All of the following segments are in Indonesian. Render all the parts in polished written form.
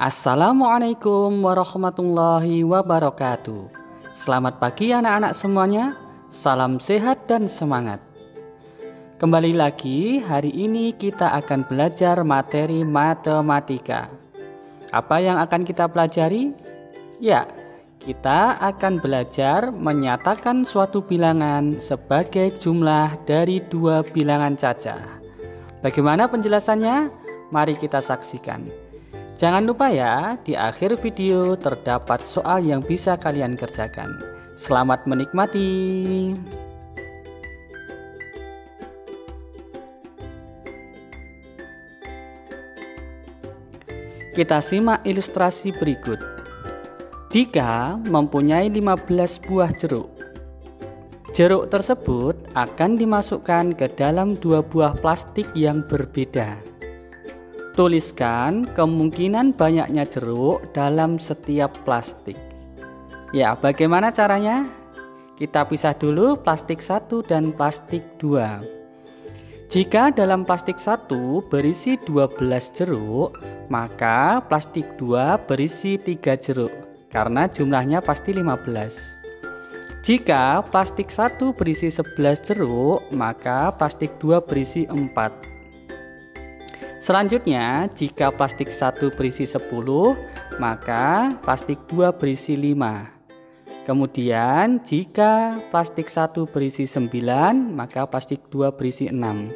Assalamualaikum warahmatullahi wabarakatuh. Selamat pagi anak-anak semuanya. Salam sehat dan semangat. Kembali lagi, hari ini kita akan belajar materi matematika. Apa yang akan kita pelajari? Ya, kita akan belajar menyatakan suatu bilangan sebagai jumlah dari dua bilangan cacah. Bagaimana penjelasannya? Mari kita saksikan. Jangan lupa ya, di akhir video terdapat soal yang bisa kalian kerjakan. Selamat menikmati. Kita simak ilustrasi berikut. Dika mempunyai 15 buah jeruk. Jeruk tersebut akan dimasukkan ke dalam 2 buah plastik yang berbeda. Tuliskan kemungkinan banyaknya jeruk dalam setiap plastik. Ya, bagaimana caranya? Kita pisah dulu plastik 1 dan plastik 2. Jika dalam plastik 1 berisi 12 jeruk, maka plastik 2 berisi 3 jeruk, karena jumlahnya pasti 15. Jika plastik 1 berisi 11 jeruk, maka plastik 2 berisi 4. Selanjutnya, jika plastik 1 berisi 10, maka plastik 2 berisi 5. Kemudian, jika plastik 1 berisi 9, maka plastik 2 berisi 6.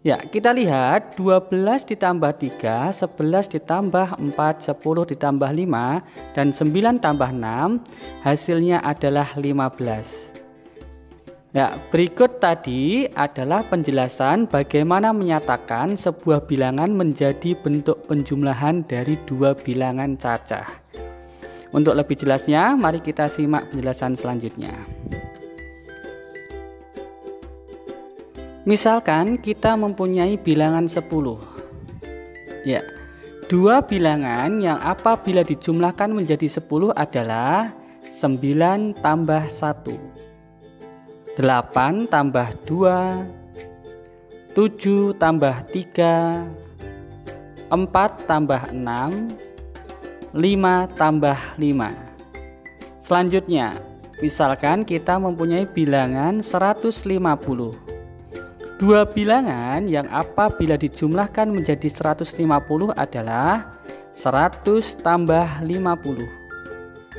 Ya, kita lihat 12 ditambah 3, 11 ditambah 4, 10 ditambah 5, dan 9 tambah 6, hasilnya adalah 15. Ya, berikut tadi adalah penjelasan bagaimana menyatakan sebuah bilangan menjadi bentuk penjumlahan dari dua bilangan cacah. Untuk lebih jelasnya, mari kita simak penjelasan selanjutnya. Misalkan kita mempunyai bilangan 10. Ya, dua bilangan yang apabila dijumlahkan menjadi 10 adalah 9 tambah 1. 8 tambah 2, 7 tambah 3, 4 tambah 6, 5 tambah 5. Selanjutnya, misalkan kita mempunyai bilangan 150. Dua bilangan yang apabila dijumlahkan menjadi 150 adalah 100 tambah 50,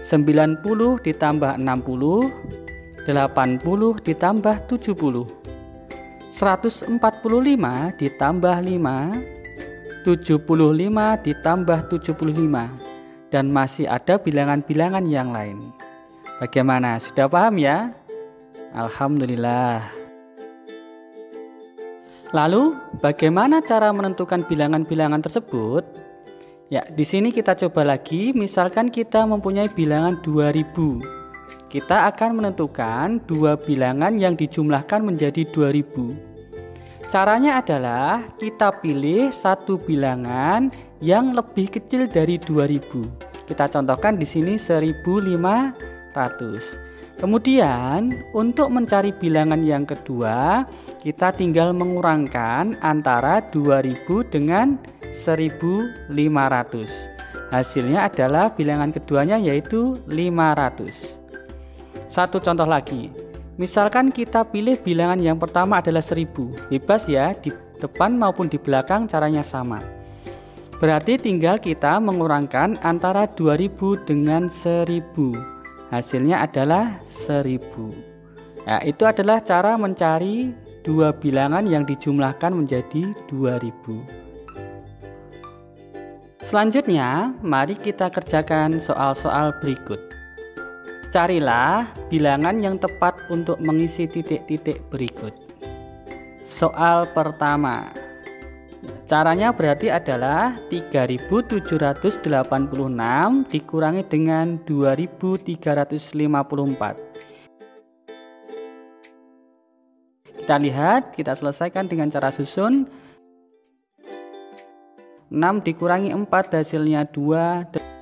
90 ditambah 60, 80 ditambah 70, 145 ditambah 5, 75 ditambah 75, dan masih ada bilangan-bilangan yang lain. Bagaimana? Sudah paham ya? Alhamdulillah. Lalu, bagaimana cara menentukan bilangan-bilangan tersebut? Ya, di sini kita coba lagi. Misalkan kita mempunyai bilangan 2000. Kita akan menentukan dua bilangan yang dijumlahkan menjadi 2000. Caranya adalah kita pilih satu bilangan yang lebih kecil dari 2000. Kita contohkan di sini 1500. Kemudian untuk mencari bilangan yang kedua, kita tinggal mengurangkan antara 2000 dengan 1500. Hasilnya adalah bilangan keduanya yaitu 500. Satu contoh lagi, misalkan kita pilih bilangan yang pertama adalah 1000. Bebas ya, di depan maupun di belakang caranya sama. Berarti tinggal kita mengurangkan antara 2000 dengan 1000. Hasilnya adalah 1000. Ya, itu adalah cara mencari dua bilangan yang dijumlahkan menjadi 2000. Selanjutnya, mari kita kerjakan soal-soal berikut. Carilah bilangan yang tepat untuk mengisi titik-titik berikut. Soal pertama. Caranya berarti adalah 3786 dikurangi dengan 2354. Kita lihat, kita selesaikan dengan cara susun. 6 dikurangi 4 hasilnya 2.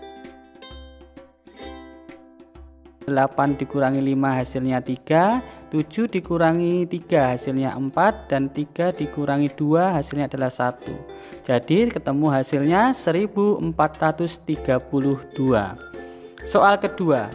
8 dikurangi 5 hasilnya 3, 7 dikurangi 3 hasilnya 4, dan 3 dikurangi 2 hasilnya adalah 1. Jadi ketemu hasilnya 1432. Soal kedua,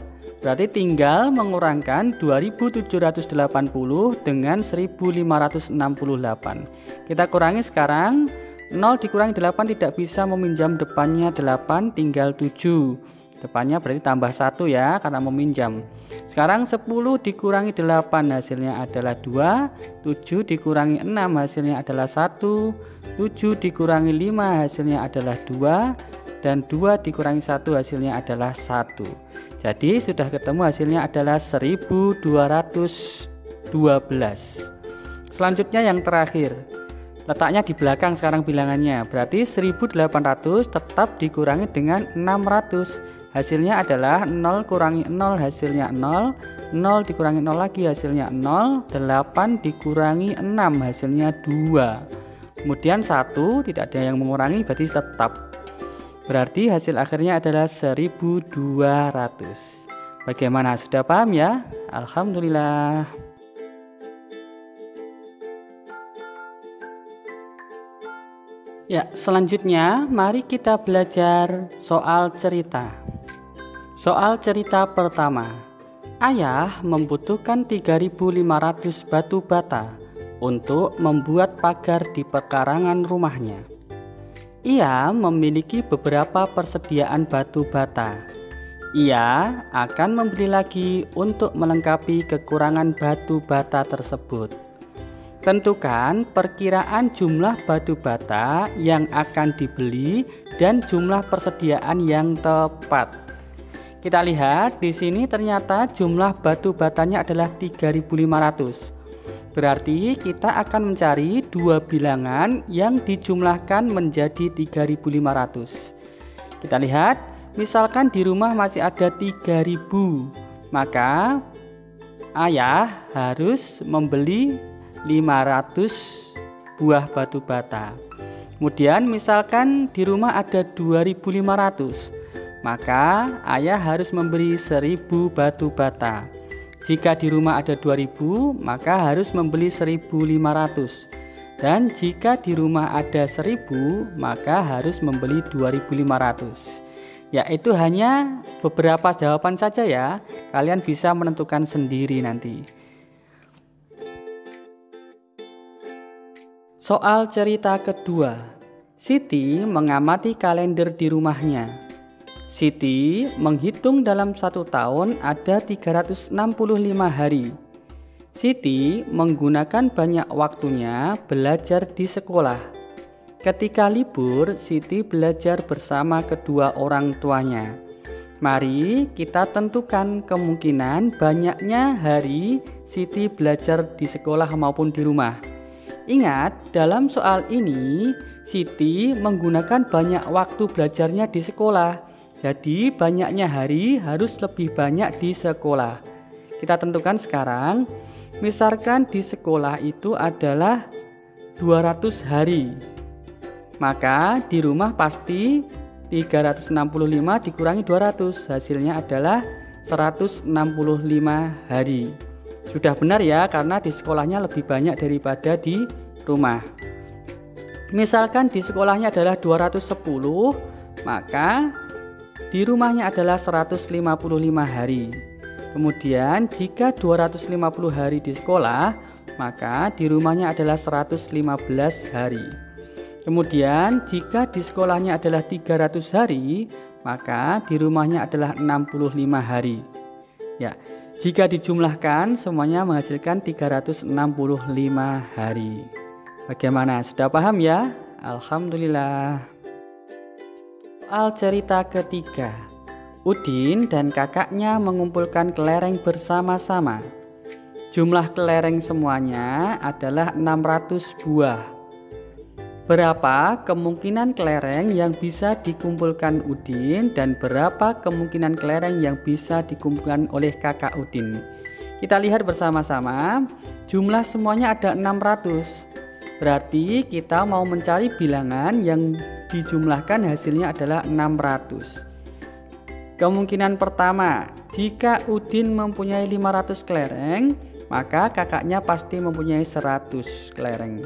berarti tinggal mengurangkan 2780 dengan 1568. Kita kurangi sekarang. 0 dikurangi 8 tidak bisa meminjam depannya 8, tinggal 7. Depannya berarti tambah 1 ya, karena meminjam. Sekarang 10 dikurangi 8 hasilnya adalah 2, 7 dikurangi 6 hasilnya adalah 1, 7 dikurangi 5 hasilnya adalah 2, dan 2 dikurangi 1 hasilnya adalah 1. Jadi sudah ketemu hasilnya adalah 1212. Selanjutnya yang terakhir, letaknya di belakang sekarang bilangannya, berarti 1800 tetap dikurangi dengan 600. Hasilnya adalah 0 kurangi 0 hasilnya 0, 0 dikurangi 0 lagi hasilnya 0, 8 dikurangi 6 hasilnya 2. Kemudian 1 tidak ada yang mengurangi, berarti tetap. Berarti hasil akhirnya adalah 1200. Bagaimana, sudah paham ya? Alhamdulillah. Ya, selanjutnya mari kita belajar soal cerita. Soal cerita pertama. Ayah membutuhkan 3.500 batu bata untuk membuat pagar di pekarangan rumahnya. Ia memiliki beberapa persediaan batu bata. Ia akan membeli lagi untuk melengkapi kekurangan batu bata tersebut. Tentukan perkiraan jumlah batu bata yang akan dibeli dan jumlah persediaan yang tepat. Kita lihat di sini ternyata jumlah batu batanya adalah 3.500. Berarti kita akan mencari dua bilangan yang dijumlahkan menjadi 3.500. Kita lihat, misalkan di rumah masih ada 3.000, maka ayah harus membeli 500 buah batu bata. Kemudian misalkan di rumah ada 2.500, maka ayah harus membeli 1.000 batu bata. Jika di rumah ada 2.000, maka harus membeli 1.500. Dan jika di rumah ada 1.000, maka harus membeli 2.500. Ya, itu hanya beberapa jawaban saja ya. Kalian bisa menentukan sendiri nanti. Soal cerita kedua. Siti mengamati kalender di rumahnya. Siti menghitung dalam 1 tahun ada 365 hari. Siti menggunakan banyak waktunya belajar di sekolah. Ketika libur, Siti belajar bersama kedua orang tuanya. Mari kita tentukan kemungkinan banyaknya hari Siti belajar di sekolah maupun di rumah. Ingat, dalam soal ini Siti menggunakan banyak waktu belajarnya di sekolah. Jadi banyaknya hari harus lebih banyak di sekolah. Kita tentukan sekarang. Misalkan di sekolah itu adalah 200 hari. Maka di rumah pasti 365 dikurangi 200. Hasilnya adalah 165 hari. Sudah benar ya, karena di sekolahnya lebih banyak daripada di rumah. Misalkan di sekolahnya adalah 210, maka di rumahnya adalah 155 hari. Kemudian jika 250 hari di sekolah, maka di rumahnya adalah 115 hari. Kemudian jika di sekolahnya adalah 300 hari, maka di rumahnya adalah 65 hari. Ya, jika dijumlahkan semuanya menghasilkan 365 hari. Bagaimana? Sudah paham ya? Alhamdulillah. Soal cerita ketiga. Udin dan kakaknya mengumpulkan kelereng bersama-sama. Jumlah kelereng semuanya adalah 600 buah. Berapa kemungkinan kelereng yang bisa dikumpulkan Udin dan berapa kemungkinan kelereng yang bisa dikumpulkan oleh kakak Udin? Kita lihat bersama-sama. Jumlah semuanya ada 600. Berarti kita mau mencari bilangan yang dijumlahkan hasilnya adalah 600. Kemungkinan pertama, jika Udin mempunyai 500 kelereng, maka kakaknya pasti mempunyai 100 kelereng.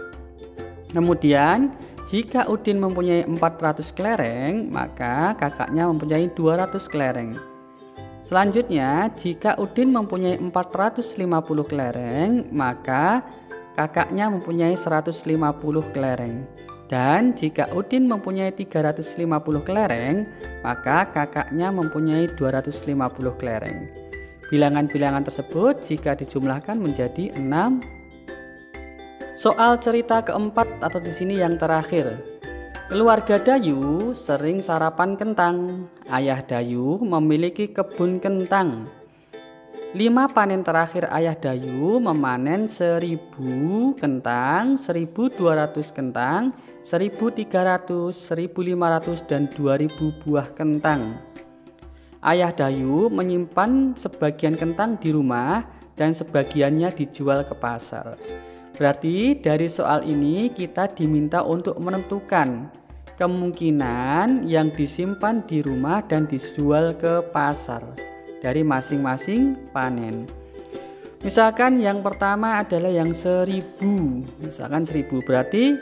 Kemudian, jika Udin mempunyai 400 kelereng, maka kakaknya mempunyai 200 kelereng. Selanjutnya, jika Udin mempunyai 450 kelereng, maka kakaknya mempunyai 150 kelereng. Dan jika Udin mempunyai 350 kelereng, maka kakaknya mempunyai 250 kelereng. Bilangan-bilangan tersebut jika dijumlahkan menjadi 6. Soal cerita keempat atau di sini yang terakhir. Keluarga Dayu sering sarapan kentang. Ayah Dayu memiliki kebun kentang. 5 panen terakhir ayah Dayu memanen 1000 kentang, 1200 kentang, 1300, 1500 dan 2000 buah kentang. Ayah Dayu menyimpan sebagian kentang di rumah dan sebagiannya dijual ke pasar. Berarti dari soal ini kita diminta untuk menentukan kemungkinan yang disimpan di rumah dan dijual ke pasar dari masing-masing panen. Misalkan yang pertama adalah yang 1000. Misalkan 1000 berarti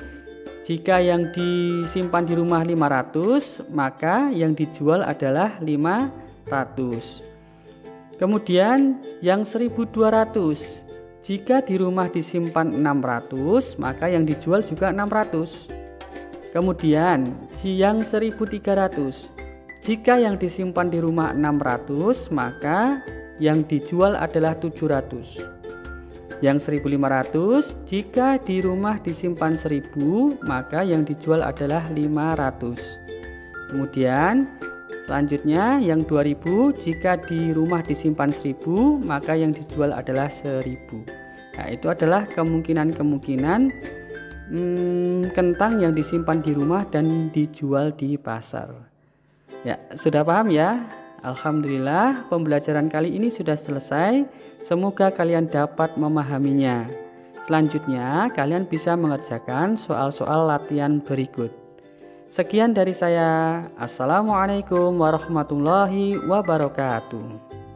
jika yang disimpan di rumah 500, maka yang dijual adalah 500. Kemudian yang 1200. Jika di rumah disimpan 600, maka yang dijual juga 600. Kemudian yang 1300. Jika yang disimpan di rumah 600, maka yang dijual adalah 700. Yang 1500, jika di rumah disimpan 1000, maka yang dijual adalah 500. Kemudian selanjutnya yang 2000, jika di rumah disimpan 1000, maka yang dijual adalah 1000. Nah, itu adalah kemungkinan-kemungkinan kentang yang disimpan di rumah dan dijual di pasar. Ya, sudah paham ya? Alhamdulillah, pembelajaran kali ini sudah selesai. Semoga kalian dapat memahaminya. Selanjutnya, kalian bisa mengerjakan soal-soal latihan berikut. Sekian dari saya. Assalamualaikum warahmatullahi wabarakatuh.